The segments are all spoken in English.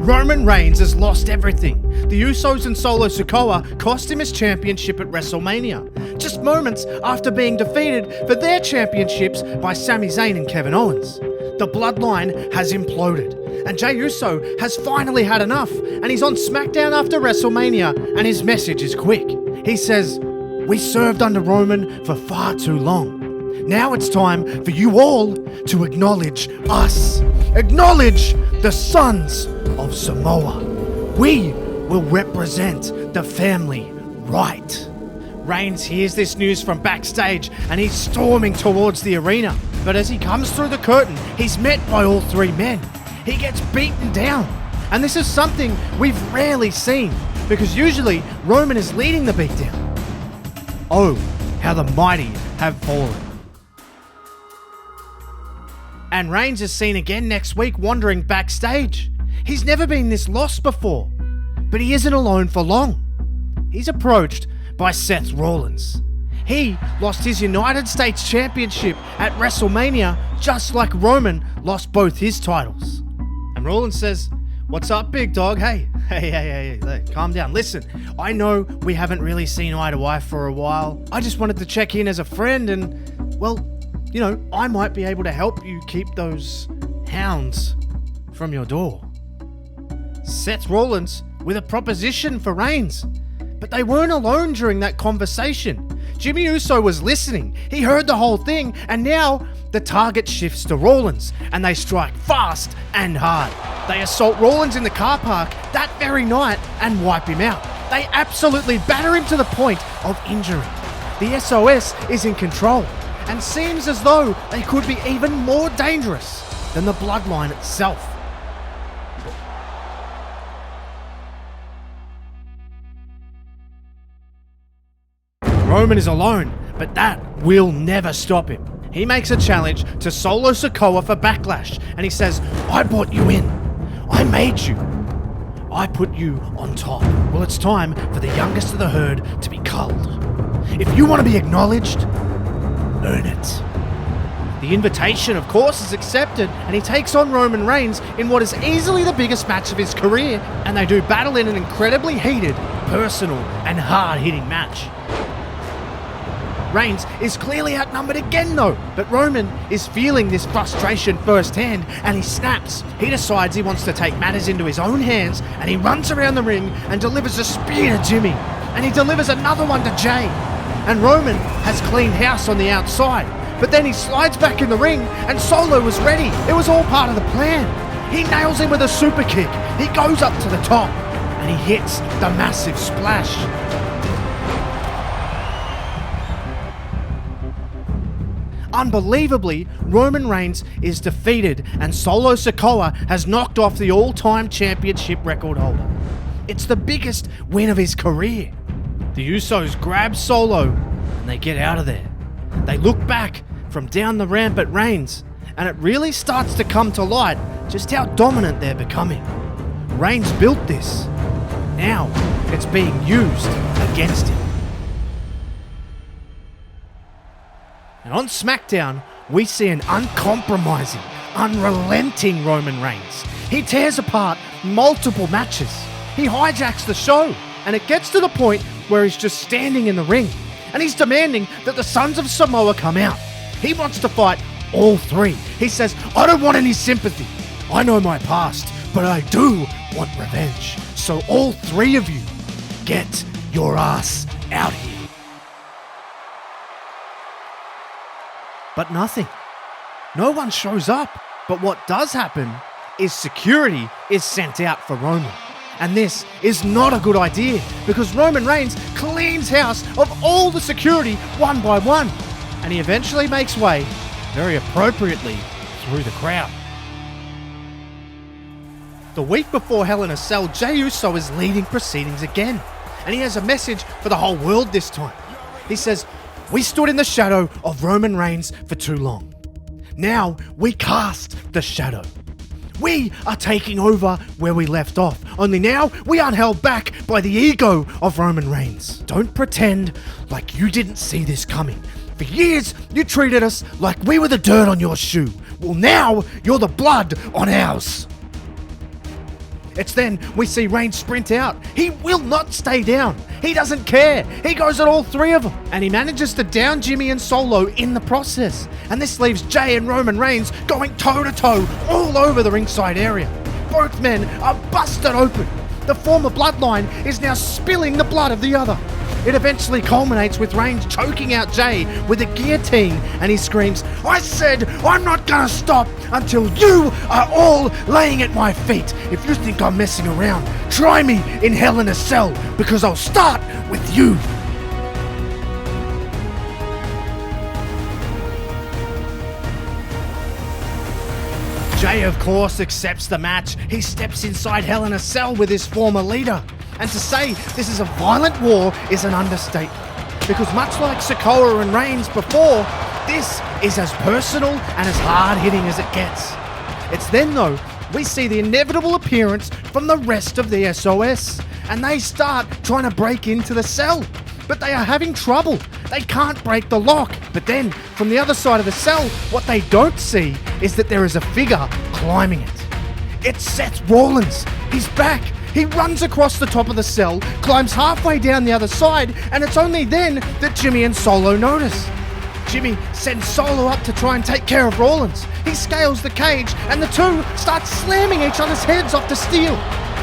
Roman Reigns has lost everything. The Usos and Solo Sikoa cost him his championship at WrestleMania, just moments after being defeated for their championships by Sami Zayn and Kevin Owens. The bloodline has imploded, and Jey Uso has finally had enough, and he's on SmackDown after WrestleMania, and his message is quick. He says, "We served under Roman for far too long. Now it's time for you all to acknowledge us. Acknowledge the sons of Samoa. We will represent the family right." Reigns hears this news from backstage and he's storming towards the arena. But as he comes through the curtain, he's met by all three men. He gets beaten down. And this is something we've rarely seen, because usually Roman is leading the beatdown. Oh, how the mighty have fallen. And Reigns is seen again next week wandering backstage. He's never been this lost before, but he isn't alone for long. He's approached by Seth Rollins. He lost his United States Championship at WrestleMania just like Roman lost both his titles. And Rollins says, "What's up, big dog? Hey, calm down. Listen, I know we haven't really seen eye to eye for a while. I just wanted to check in as a friend and, well, you know, I might be able to help you keep those hounds from your door." Seth Rollins with a proposition for Reigns. But they weren't alone during that conversation. Jimmy Uso was listening. He heard the whole thing, and now the target shifts to Rollins, and they strike fast and hard. They assault Rollins in the car park that very night and wipe him out. They absolutely batter him to the point of injury. The SOS is in control, and seems as though they could be even more dangerous than the bloodline itself. Roman is alone, but that will never stop him. He makes a challenge to Solo Sikoa for Backlash, and he says, "I brought you in. I made you. I put you on top. Well, it's time for the youngest of the herd to be culled. If you want to be acknowledged, earn it." The invitation, of course, is accepted, and he takes on Roman Reigns in what is easily the biggest match of his career, and they do battle in an incredibly heated, personal, and hard-hitting match. Reigns is clearly outnumbered again though, but Roman is feeling this frustration firsthand and he snaps. He decides he wants to take matters into his own hands and he runs around the ring and delivers a spear to Jimmy, and he delivers another one to Jey. And Roman has clean house on the outside, but then he slides back in the ring and Solo was ready. It was all part of the plan. He nails him with a super kick. He goes up to the top and he hits the massive splash. Unbelievably, Roman Reigns is defeated and Solo Sikoa has knocked off the all-time championship record holder. It's the biggest win of his career. The Usos grab Solo and they get out of there. They look back from down the ramp at Reigns, and it really starts to come to light just how dominant they're becoming. Reigns built this. Now it's being used against him. And on SmackDown, we see an uncompromising, unrelenting Roman Reigns. He tears apart multiple matches. He hijacks the show, and it gets to the point where he's just standing in the ring, and he's demanding that the Sons of Samoa come out. He wants to fight all three. He says, "I don't want any sympathy. I know my past, but I do want revenge. So all three of you, get your ass out here." But nothing. No one shows up. But what does happen is security is sent out for Roman. And this is not a good idea, because Roman Reigns cleans house of all the security one by one. And he eventually makes way, very appropriately, through the crowd. The week before Hell in a Cell, Jey Uso is leading proceedings again. And he has a message for the whole world this time. He says, "We stood in the shadow of Roman Reigns for too long. Now we cast the shadow. We are taking over where we left off, only now we aren't held back by the ego of Roman Reigns. Don't pretend like you didn't see this coming. For years, you treated us like we were the dirt on your shoe. Well, now you're the blood on ours." It's then we see Reigns sprint out. He will not stay down. He doesn't care. He goes at all three of them. And he manages to down Jimmy and Solo in the process. And this leaves Jay and Roman Reigns going toe-to-toe all over the ringside area. Both men are busted open. The former bloodline is now spilling the blood of the other. It eventually culminates with Reigns choking out Jay with a guillotine, and he screams, "I said I'm not gonna stop until you are all laying at my feet. If you think I'm messing around, try me in Hell in a Cell, because I'll start with you." Jay, of course, accepts the match. He steps inside Hell in a Cell with his former leader. And to say this is a violent war is an understatement. Because much like Sikoa and Reigns before, this is as personal and as hard-hitting as it gets. It's then, though, we see the inevitable appearance from the rest of the SOS. And they start trying to break into the cell. But they are having trouble. They can't break the lock. But then, from the other side of the cell, what they don't see is that there is a figure climbing it. It's Seth Rollins. He's back. He runs across the top of the cell, climbs halfway down the other side, and it's only then that Jimmy and Solo notice. Jimmy sends Solo up to try and take care of Rollins. He scales the cage, and the two start slamming each other's heads off the steel.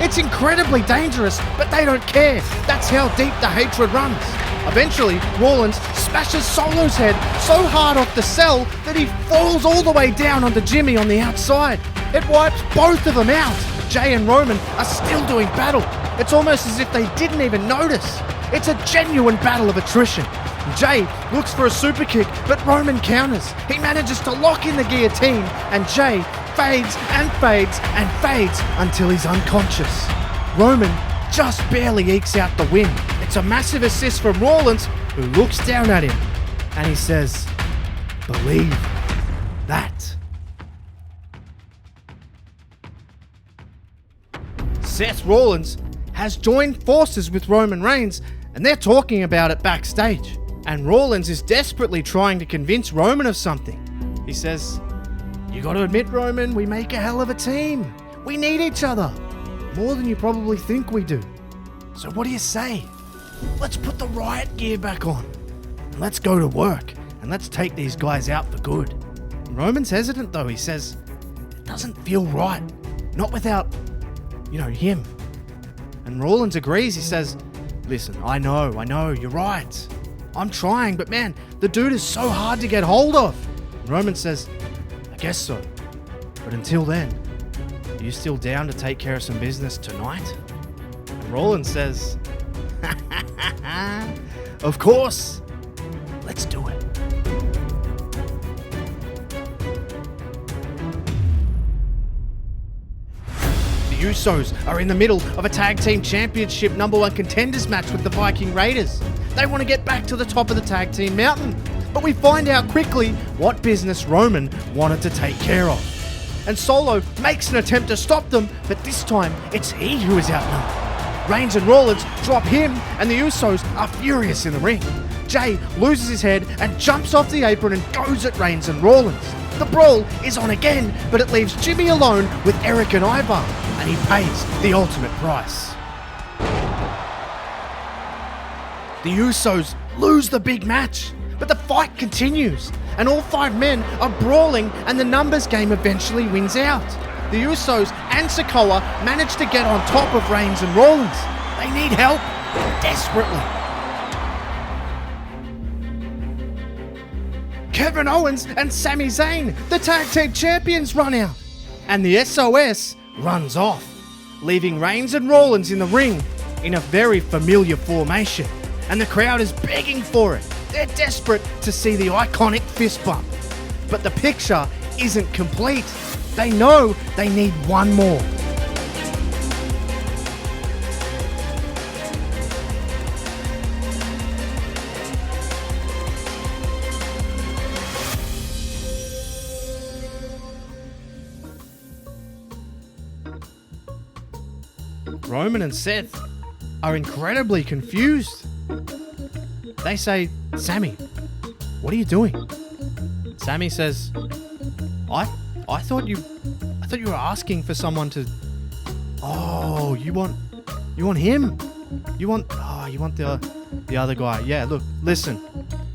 It's incredibly dangerous, but they don't care. That's how deep the hatred runs. Eventually, Rollins smashes Solo's head so hard off the cell that he falls all the way down onto Jimmy on the outside. It wipes both of them out. Jay and Roman are still doing battle. It's almost as if they didn't even notice. It's a genuine battle of attrition. Jay looks for a super kick, but Roman counters. He manages to lock in the guillotine, and Jay fades and fades and fades until he's unconscious. Roman just barely ekes out the win. It's a massive assist from Rollins, who looks down at him, and he says, "Believe that." Seth Rollins has joined forces with Roman Reigns, and they're talking about it backstage. And Rollins is desperately trying to convince Roman of something. He says, "You gotta admit, Roman, we make a hell of a team. We need each other. More than you probably think we do. So what do you say? Let's put the riot gear back on. And let's go to work. And let's take these guys out for good." And Roman's hesitant though. He says, "It doesn't feel right. Not without, him." And Rollins agrees. He says, "Listen, I know, you're right. I'm trying, but man, the dude is so hard to get hold of." And Roman says, "I guess so. But until then, are you still down to take care of some business tonight?" And Rollins says, "Of course. Let's do it." The Usos are in the middle of a tag team championship #1 contenders match with the Viking Raiders. They want to get back to the top of the tag team mountain, but we find out quickly what business Roman wanted to take care of. And Solo makes an attempt to stop them, but this time it's he who is outnumbered. Reigns and Rollins drop him, and the Usos are furious in the ring. Jay loses his head and jumps off the apron and goes at Reigns and Rollins. The brawl is on again, but it leaves Jimmy alone with Eric and Ivar, and he pays the ultimate price. The Usos lose the big match, but the fight continues, and all 5 men are brawling, and the numbers game eventually wins out. The Usos and Sikoa manage to get on top of Reigns and Rollins. They need help, desperately. Kevin Owens and Sami Zayn, the tag team champions, run out, and the SOS runs off, leaving Reigns and Rollins in the ring in a very familiar formation, and the crowd is begging for it. They're desperate to see the iconic fist bump, but the picture isn't complete. They know they need one more. Roman and Seth are incredibly confused. They say, "Sami, what are you doing?" Sami says, I thought you were asking for someone to Oh, you want him? You want the other guy. Yeah, look, listen.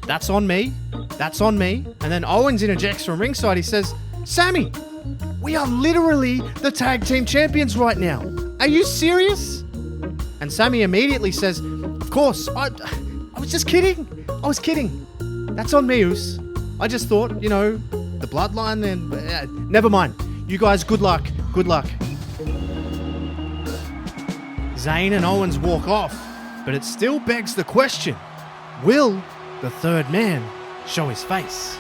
That's on me. That's on me. And then Owens interjects from ringside. He says, Sammy, we are literally the tag team champions right now. Are you serious? And Sammy immediately says, of course, I was just kidding. I was kidding. That's on me, Us. I just thought, the bloodline and... never mind. You guys, good luck. Good luck. Zayn and Owens walk off, but it still begs the question, will the third man show his face?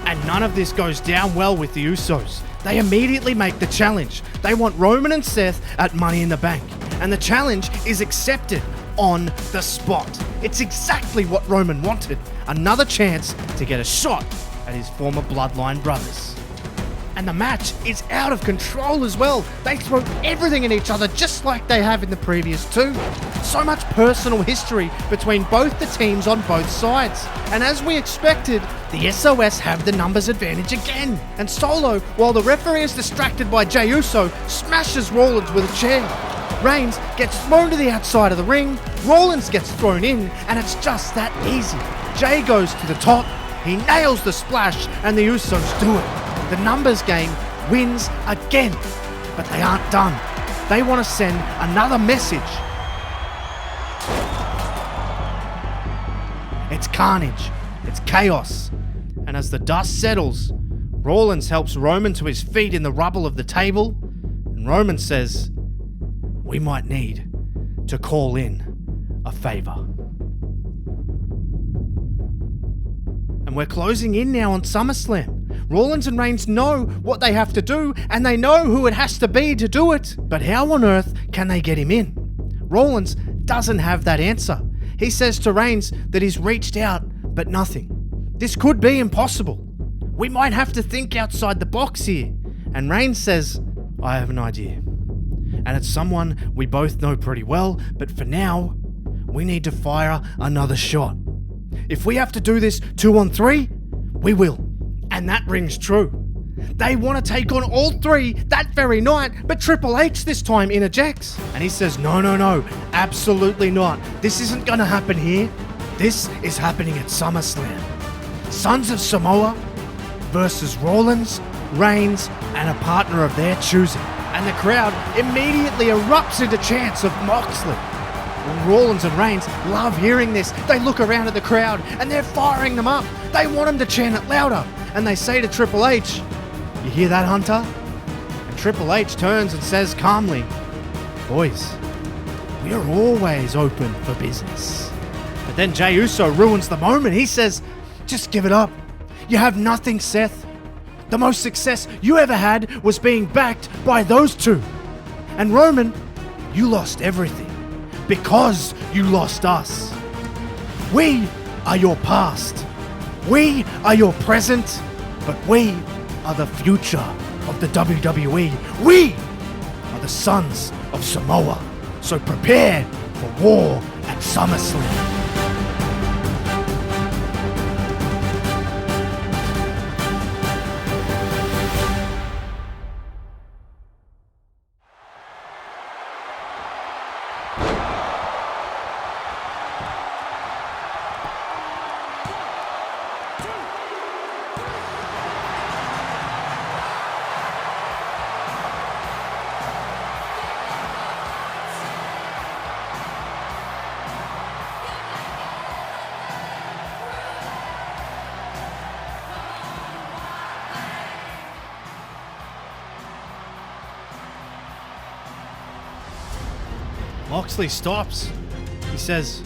And none of this goes down well with the Usos. They immediately make the challenge. They want Roman and Seth at Money in the Bank, and the challenge is accepted on the spot. It's exactly what Roman wanted, another chance to get a shot at his former bloodline brothers. And the match is out of control as well. They throw everything at each other just like they have in the previous two. So much personal history between both the teams on both sides. And as we expected, the SOS have the numbers advantage again. And Solo, while the referee is distracted by Jey Uso, smashes Rollins with a chair. Reigns gets thrown to the outside of the ring, Rollins gets thrown in, and it's just that easy. Jey goes to the top, he nails the splash, and the Usos do it. The numbers game wins again, but they aren't done. They want to send another message. It's carnage. It's chaos. And as the dust settles, Rollins helps Roman to his feet in the rubble of the table, and Roman says, we might need to call in a favor. And we're closing in now on SummerSlam. Rollins and Reigns know what they have to do, and they know who it has to be to do it. But how on earth can they get him in? Rollins doesn't have that answer. He says to Reigns that he's reached out, but nothing. This could be impossible. We might have to think outside the box here. And Reigns says, I have an idea. And it's someone we both know pretty well, but for now, we need to fire another shot. If we have to do this 2-on-3, we will. And that rings true. They want to take on all three that very night, but Triple H this time interjects. And he says, no, absolutely not. This isn't going to happen here. This is happening at SummerSlam. Sons of Samoa versus Rollins, Reigns, and a partner of their choosing. And the crowd immediately erupts into chants of Moxley. And Rollins and Reigns love hearing this. They look around at the crowd and they're firing them up. They want them to chant it louder. And they say to Triple H, you hear that, Hunter? And Triple H turns and says calmly, boys, we are always open for business. But then Jey Uso ruins the moment. He says, just give it up. You have nothing, Seth. The most success you ever had was being backed by those two. And Roman, you lost everything because you lost us. We are your past. We are your present, but we are the future of the WWE. We are the Sons of Samoa. So prepare for war at SummerSlam. Moxley stops. He says,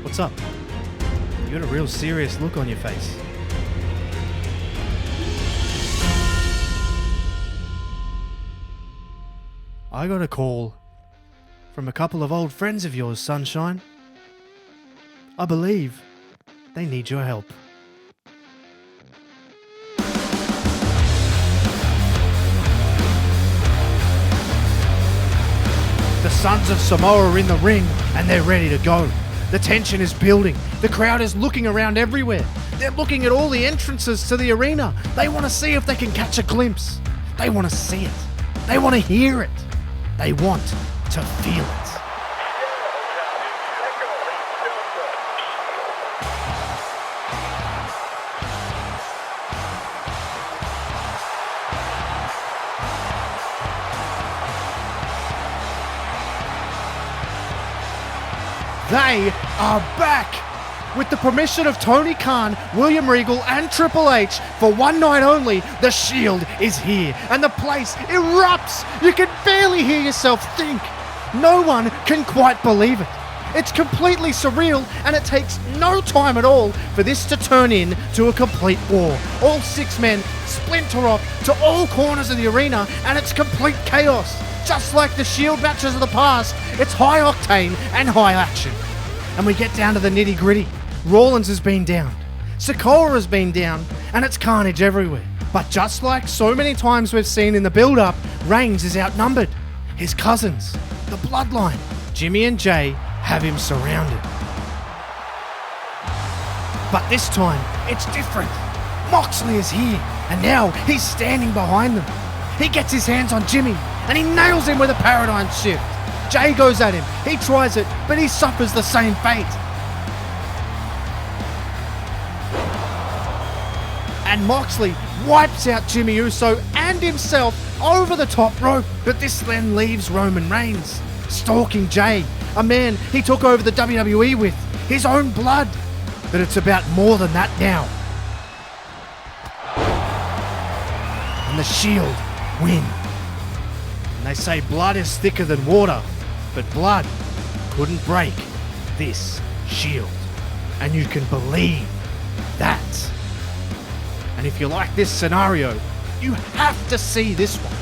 what's up? You got a real serious look on your face. I got a call from a couple of old friends of yours, Sunshine. I believe they need your help. The Sons of Samoa are in the ring and they're ready to go. The tension is building. The crowd is looking around everywhere. They're looking at all the entrances to the arena. They want to see if they can catch a glimpse. They want to see it. They want to hear it. They want to feel it. They are back! With the permission of Tony Khan, William Regal and Triple H, for one night only, the Shield is here and the place erupts! You can barely hear yourself think! No one can quite believe it. It's completely surreal and it takes no time at all for this to turn into a complete war. All 6 men splinter off to all corners of the arena and it's complete chaos. Just like the Shield matches of the past, it's high octane and high action. And we get down to the nitty gritty. Rollins has been downed, Sikoa has been down, and it's carnage everywhere. But just like so many times we've seen in the build-up, Reigns is outnumbered. His cousins, the bloodline, Jimmy and Jay, have him surrounded. But this time, it's different. Moxley is here, and now he's standing behind them. He gets his hands on Jimmy, and he nails him with a paradigm shift. Jay goes at him, he tries it, but he suffers the same fate. And Moxley wipes out Jimmy Uso and himself over the top rope, but this then leaves Roman Reigns stalking Jay, a man he took over the WWE with, his own blood. But it's about more than that now. And the Shield win. And they say blood is thicker than water, but blood couldn't break this Shield. And you can believe that. And if you like this scenario, you have to see this one.